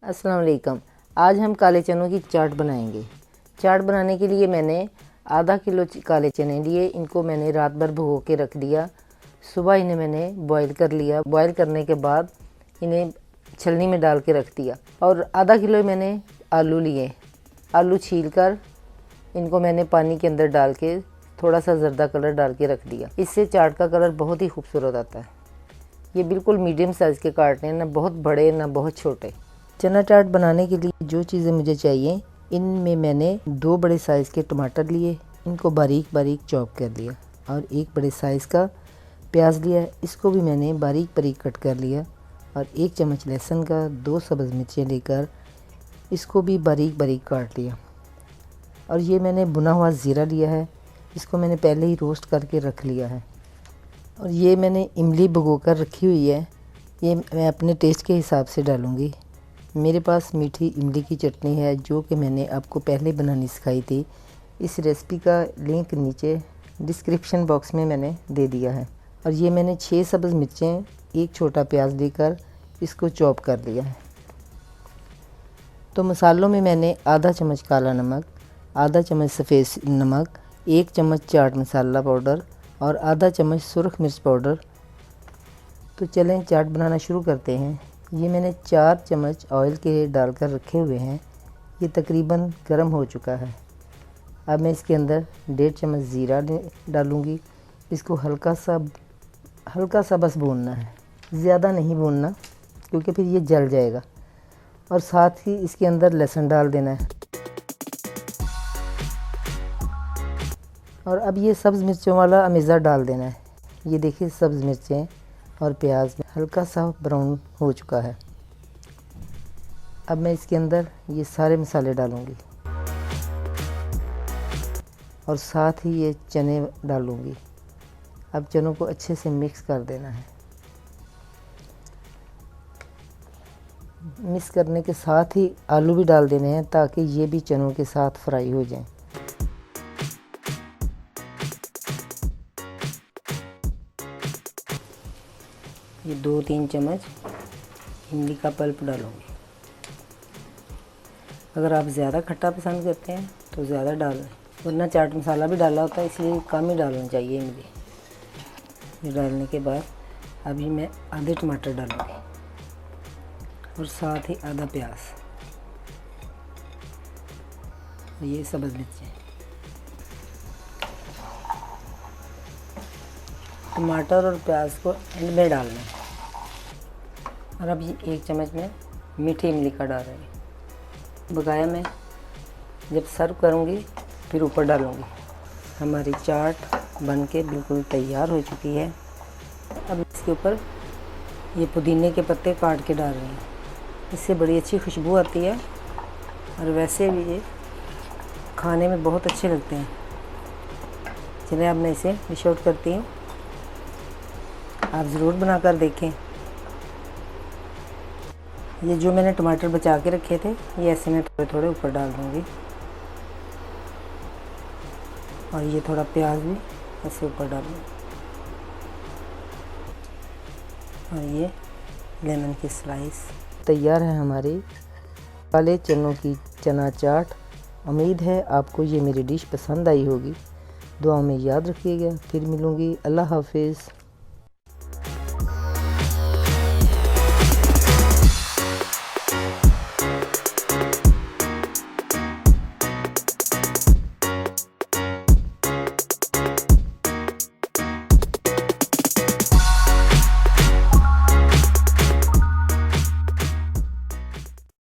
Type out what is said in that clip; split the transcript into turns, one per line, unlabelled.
अस्सलाम वालेकुम। आज हम काले चनों की चाट बनाएंगे। चाट बनाने के लिए मैंने आधा किलो काले चने लिए। इनको मैंने रात भर भिगो के रख दिया। सुबह इन्हें मैंने बॉईल कर लिया। बॉईल करने के बाद इन्हें छलनी में डाल के रख दिया। और आधा किलो मैंने आलू लिए। आलू छील कर इनको मैंने पानी के अंदर डाल के थोड़ा सा जर्दा कलर डाल के रख दिया। इससे चाट का कलर बहुत ही खूबसूरत आता है। ये बिल्कुल मीडियम साइज़ के काटने हैं, ना बहुत बड़े ना बहुत छोटे। चना चाट बनाने के लिए जो चीज़ें मुझे चाहिए, इनमें मैंने 2 बड़े साइज़ के टमाटर लिए, इनको बारीक बारीक चॉप कर लिया। और 1 बड़े साइज़ का प्याज लिया, इसको भी मैंने बारीक बारीक कट कर लिया। और 1 चम्मच लहसुन का, 2 सब्ज़ मिर्चें लेकर इसको भी बारीक बारीक काट लिया। और ये मैंने भुना हुआ ज़ीरा लिया है, इसको मैंने पहले ही रोस्ट करके रख लिया है। और ये मैंने इमली भिगो कर रखी हुई है, ये मैं अपने टेस्ट के हिसाब से डालूँगी। मेरे पास मीठी इमली की चटनी है जो कि मैंने आपको पहले बनानी सिखाई थी। इस रेसिपी का लिंक नीचे डिस्क्रिप्शन बॉक्स में मैंने दे दिया है। और ये मैंने 6 सब्ज़ मिर्चें, 1 छोटा प्याज लेकर इसको चॉप कर लिया है। तो मसालों में मैंने आधा चम्मच काला नमक, आधा चम्मच सफ़ेद नमक, 1 चम्मच चाट मसाला पाउडर और आधा चम्मच सुरख मिर्च पाउडर। तो चलें चाट बनाना शुरू करते हैं। ये मैंने 4 चम्मच ऑयल के डालकर रखे हुए हैं। ये तकरीबन गर्म हो चुका है। अब मैं इसके अंदर 1.5 चम्मच ज़ीरा डालूँगी। इसको हल्का सा बस भूनना है, ज़्यादा नहीं भूनना क्योंकि फिर ये जल जाएगा। और साथ ही इसके अंदर लहसुन डाल देना है। और अब ये सब्ज़ मिर्चों वाला अमेज़ा डाल देना है। ये देखिए सब्ज़ मिर्चें और प्याज में हल्का सा ब्राउन हो चुका है। अब मैं इसके अंदर ये सारे मसाले डालूँगी और साथ ही ये चने डालूँगी। अब चनों को अच्छे से मिक्स कर देना है। मिक्स करने के साथ ही आलू भी डाल देने हैं ताकि ये भी चनों के साथ फ्राई हो जाएं। ये 2-3 चम्मच इमली का पल्प डालूँगी। अगर आप ज़्यादा खट्टा पसंद करते हैं तो ज़्यादा डालें, वरना चाट मसाला भी डाला होता है इसलिए कम ही डालना चाहिए इमली। ये डालने के बाद अभी मैं आधे टमाटर डालूँगी और साथ ही आधा प्याज। ये सब्ज़ मिर्चें, टमाटर और प्याज को एंड में डालना है। और अब ये 1 चम्मच में मीठी इमली का डाल रही हूँ। बकाया मैं जब सर्व करूँगी फिर ऊपर डालूँगी। हमारी चाट बनके बिल्कुल तैयार हो चुकी है। अब इसके ऊपर ये पुदीने के पत्ते काट के डाल रही हूँ। इससे बड़ी अच्छी खुशबू आती है और वैसे भी ये खाने में बहुत अच्छे लगते हैं। चलिए अब मैं इसे डिश आउट करती हूँ। आप ज़रूर बनाकर देखें। ये जो मैंने टमाटर बचा के रखे थे ये ऐसे मैं थोड़े थोड़े ऊपर डाल दूँगी। और ये थोड़ा प्याज भी ऐसे ऊपर डालूँगी। और ये लेमन की स्लाइस। तैयार है हमारी काले चनों की चना चाट। उम्मीद है आपको ये मेरी डिश पसंद आई होगी। दुआ में याद रखिएगा। फिर मिलूँगी। अल्लाह हाफिज़।